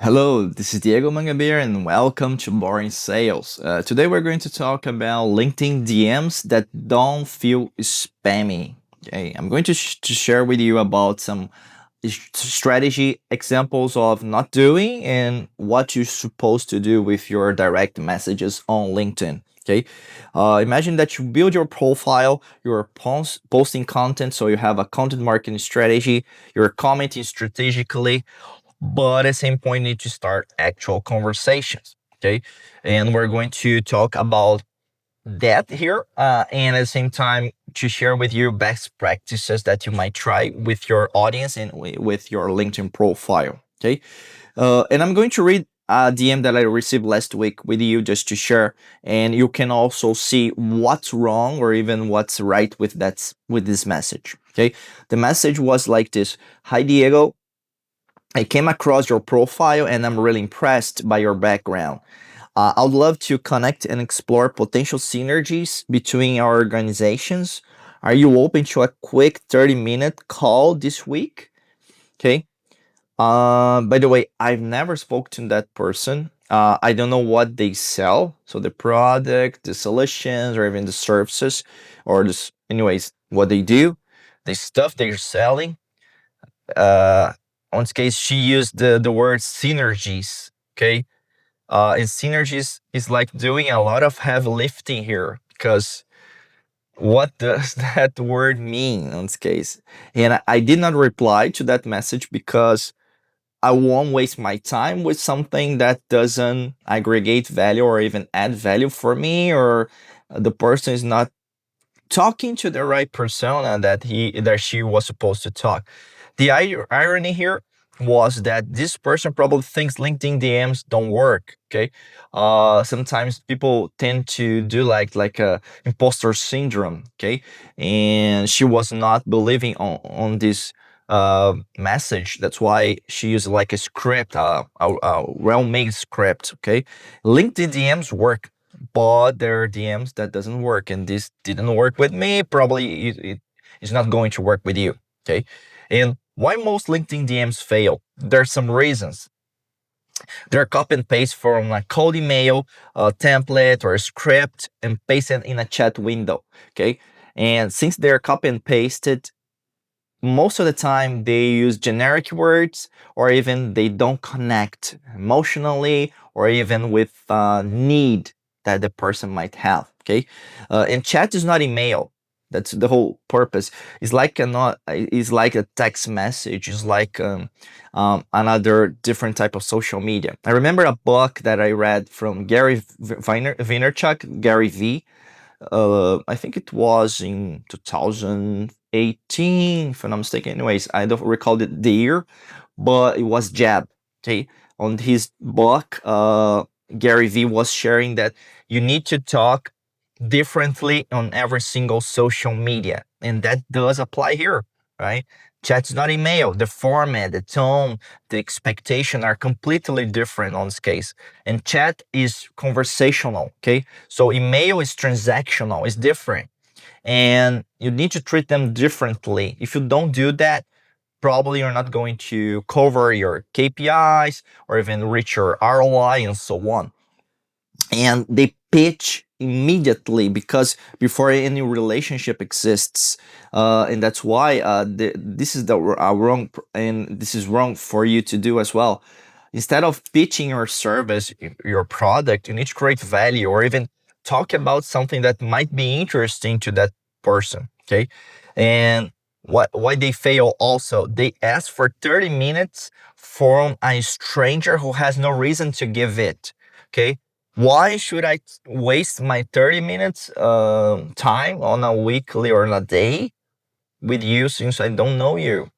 Hello, this is Diego Mangabeira and welcome to BoringSales. Today we're going to talk about LinkedIn DMs that don't feel spammy. Okay, I'm going to share with you about some strategy examples of not doing and what you're supposed to do with your direct messages on LinkedIn. Okay, imagine that you build your profile, you're posting content, so you have a content marketing strategy, you're commenting strategically, but at the same point you need to start actual conversations. Okay, and we're going to talk about that here, and at the same time to share with you best practices that you might try with your audience and with your LinkedIn profile. Okay, and I'm going to read a DM that I received last week with you just to share, and you can also see what's wrong or even what's right with this message. Okay, the message was like this: Hi Diego, I came across your profile and I'm really impressed by your background. I'd love to connect and explore potential synergies between our organizations. Are you open to a quick 30-minute call this week? Okay. By the way, I've never spoken to that person. I don't know what they sell. So the product, the solutions, or even the services, or this, anyways, what they do, the stuff they're selling. uh on this case she used the word synergies. Okay, and synergies is like doing a lot of heavy lifting here, because what does that word mean on this case? And I did not reply to that message because I won't waste my time with something that doesn't aggregate value or even add value for me, or the person is not talking to the right persona that she was supposed to talk. The irony here was that this person probably thinks LinkedIn DMs don't work. Okay, sometimes people tend to do like a imposter syndrome. Okay, and she was not believing on this message. That's why she used like a script, a well-made script. Okay, LinkedIn DMs work, but there are DMs that doesn't work, and this didn't work with me. Probably it is not going to work with you. Okay, and why most LinkedIn DMs fail? There's some reasons. They're copy and paste from a cold email, a template, or a script and paste it in a chat window. Okay, and since they're copy and pasted, most of the time they use generic words, or even they don't connect emotionally or even with need that the person might have. Okay, and chat is not email. That's the whole purpose. It's like a not. It's like a text message. It's like another different type of social media. I remember a book that I read from Gary Vaynerchuk, Gary V. I think it was in 2018, if I'm not mistaken. Anyways, I don't recall the year, but it was Jab. Okay, on his book, Gary V was sharing that you need to talk differently on every single social media, and that does apply here, right? Chat's not email. The format, the tone, the expectation are completely different on this case, and chat is conversational. Okay, so email is transactional, it's different, and you need to treat them differently. If you don't do that, probably you're not going to cover your KPIs or even reach your ROI and so on. And they pitch immediately because before any relationship exists, and that's why this is the wrong, and this is wrong for you to do as well. Instead of pitching your service, your product, you need to create value or even talk about something that might be interesting to that person. Okay, and why they fail also, they ask for 30 minutes from a stranger who has no reason to give it. Okay, why should I waste my 30 minutes time on a weekly or on a day with you since I don't know you?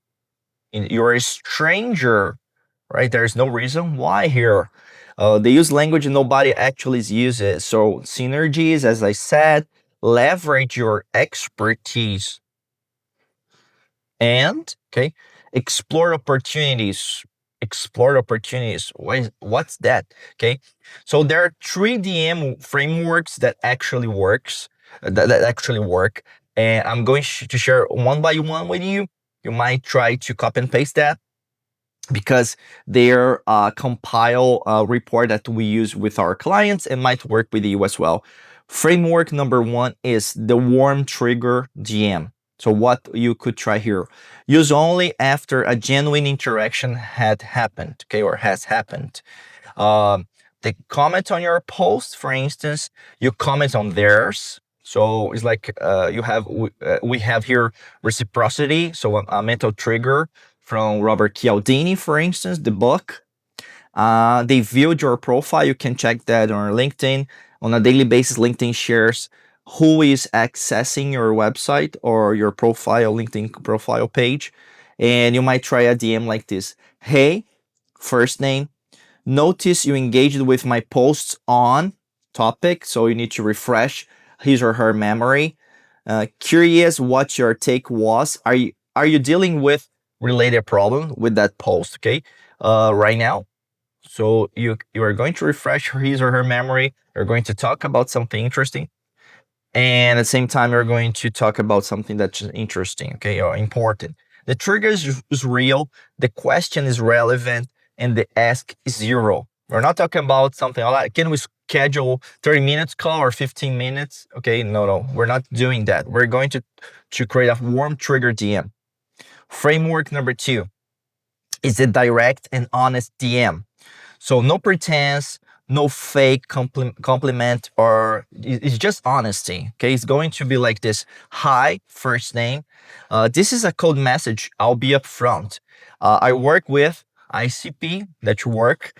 You're a stranger, right? There's no reason why here. They use language nobody actually uses. So synergies, as I said, leverage your expertise and okay, explore opportunities. Explore opportunities. What's that? Okay, so there are 3 DM frameworks that actually work, and I'm going to share one by one with you. You might try to copy and paste that. because they're compile report that we use with our clients and might work with you as well. Framework number one is the warm trigger DM. So what you could try here, use only after a genuine interaction had happened, okay, or has happened. Um, they comment on your post, for instance, you comment on theirs. So it's like we have here reciprocity, so a mental trigger from Robert Cialdini, for instance, the book. They viewed your profile. You can check that on LinkedIn. On a daily basis, LinkedIn shares who is accessing your website or your profile, LinkedIn profile page. And you might try a DM like this. Hey, first name, notice you engaged with my posts on topic, so you need to refresh his or her memory. Curious what your take was. Are you dealing with related problem with that post? Okay, right now. So you are going to refresh his or her memory. You're going to talk about something interesting, and at the same time you're going to talk about something that's interesting, okay, or important. The trigger is real, the question is relevant, and the ask is zero. We're not talking about something like, can we schedule 30 minutes call or 15 minutes? Okay, no, we're not doing that. We're going to create a warm trigger DM. Framework number two is a direct and honest DM. So no pretense, no fake compliment, or it's just honesty. Okay, it's going to be like this: Hi, first name. This is a code message. I'll be upfront. I work with ICP that you work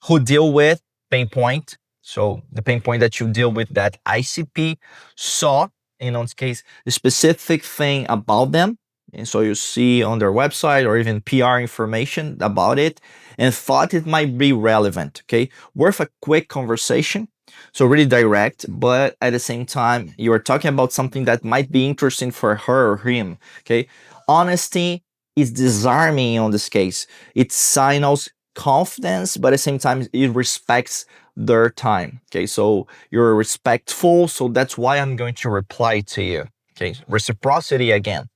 who deal with pain point. So the pain point that you deal with that ICP saw, in this case, the specific thing about them. And so you see on their website or even PR information about it and thought it might be relevant. Okay. Worth a quick conversation. So really direct, but at the same time, you are talking about something that might be interesting for her or him. Okay. Honesty is disarming on this case. It signals confidence, but at the same time, it respects their time. Okay, so you're respectful, so that's why I'm going to reply to you. Okay, reciprocity again.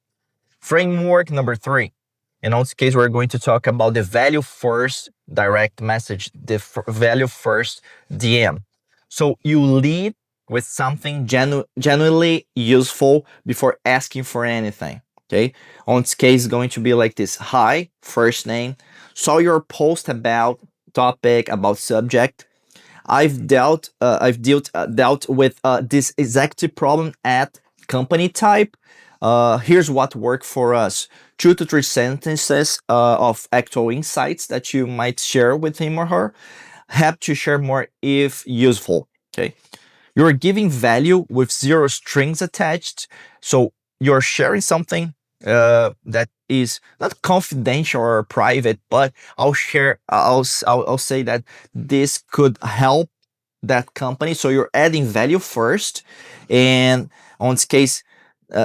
Framework number three. In this case, we're going to talk about the value first direct message, the value first DM. So you lead with something genuinely useful before asking for anything. Okay. On this case, it's going to be like this: Hi, first name. Saw your post about topic, about subject. I've dealt with this exact problem at company type. Here's what worked for us. 2 to 3 sentences of actual insights that you might share with him or her. Have to share more if useful. Okay. You're giving value with zero strings attached. So you're sharing something that is not confidential or private, but I'll share. I'll say that this could help that company. So you're adding value first, and on this case,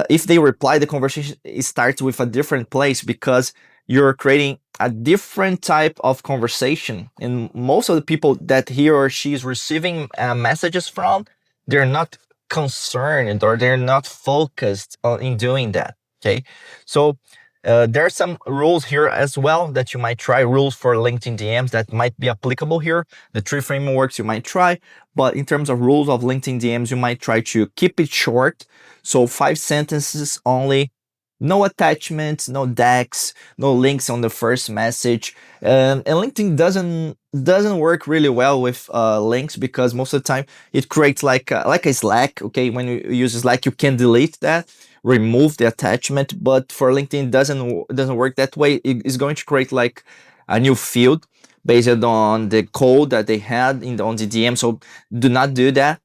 if they reply, the conversation starts with a different place because you're creating a different type of conversation. And most of the people that he or she is receiving messages from, they're not concerned or they're not focused on in doing that. Okay, so there are some rules here as well that you might try. Rules for LinkedIn DMs that might be applicable here. The three frameworks you might try, but in terms of rules of LinkedIn DMs, you might try to keep it short. So 5 sentences only, no attachments, no decks, no links on the first message. And LinkedIn doesn't work really well with links because most of the time it creates like a Slack. Okay, when you use Slack, you can delete that, remove the attachment. But for LinkedIn, doesn't work that way. It's going to create like a new field based on the code that they had on the DM. So do not do that.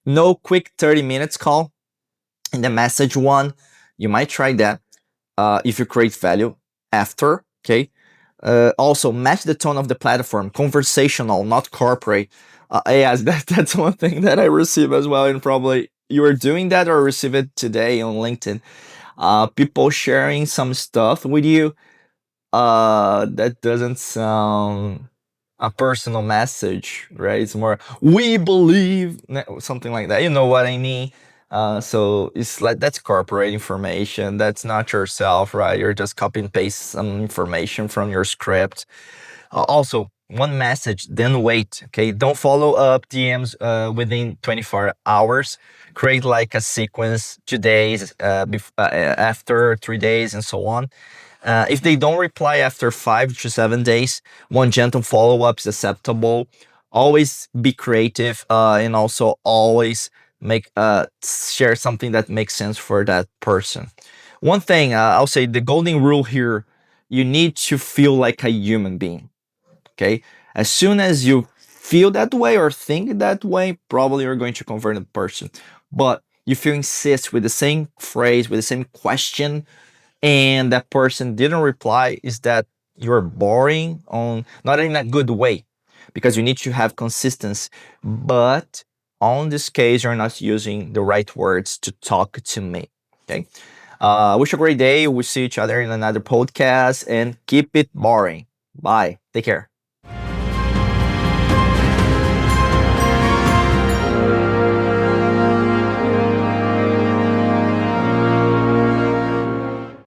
No quick 30 minutes call in the message one. You might try that if you create value after. Okay. Also, match the tone of the platform, conversational, not corporate. Yes, that's one thing that I receive as well, and probably you are doing that or receive it today on LinkedIn. People sharing some stuff with you that doesn't sound a personal message, right? It's more, we believe, something like that. You know what I mean? So it's like that's corporate information. That's not yourself, right? You're just copy and paste some information from your script. Also, one message, then wait. Okay, don't follow up DMs within 24 hours. Create like a sequence, 2 days, after 3 days, and so on. If they don't reply after 5 to 7 days, one gentle follow up is acceptable. Always be creative, and also always make share something that makes sense for that person. One thing I'll say, the golden rule here: you need to feel like a human being. Okay, as soon as you feel that way or think that way, probably you're going to convert a person. But if you insist with the same phrase, with the same question, and that person didn't reply, is that you're boring, on not in a good way, because you need to have consistency. But on this case, you're not using the right words to talk to me. Okay. Wish you a great day. We'll see each other in another podcast, and keep it boring. Bye. Take care.